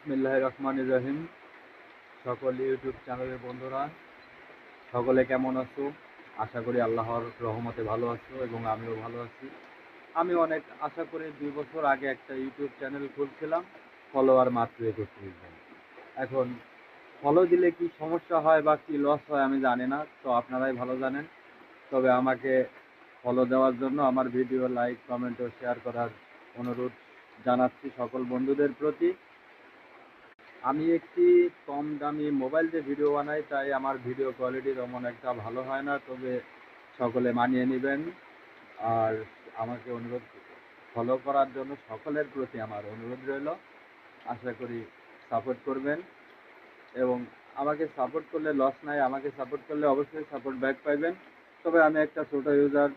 বিসমিল্লাহির রহমানির রহিম। সকল ইউটিউব চ্যানেলের বন্ধুরা সকলে কেমন আছো? আশা করি আল্লাহর রহমতে ভালো আছো এবং আমিও ভালো আছি। আমি অনেক আশা করি 2 বছর আগে একটা ইউটিউব চ্যানেল খুলছিলাম, ফলোয়ার মাত্র 31 জন। এখন ফলো দিলে কি সমস্যা হয় বা কি লস হয় আমি জানি না, তো আপনারাই ভালো জানেন। তবে আমাকে ফলো দেওয়ার জন্য আমার ভিডিও লাইক কমেন্ট ও শেয়ার করার অনুরোধ জানাচ্ছি সকল বন্ধুদের প্রতি। আমি একটি কম দামি মোবাইল দিয়ে ভিডিও বানাই, তাই আমার ভিডিও কোয়ালিটি তেমন একটা ভালো হয় না, তবে সকলে মানিয়ে নেবেন। আর আমাকে অনুরোধ ফলো করার জন্য সকলের প্রতি আমার অনুরোধ রইল। আশা করি সাপোর্ট করবেন এবং আমাকে সাপোর্ট করলে লস নাই, আমাকে সাপোর্ট করলে অবশ্যই সাপোর্ট ব্যাক পাইবেন। তবে আমি একটা ছোট ইউজার,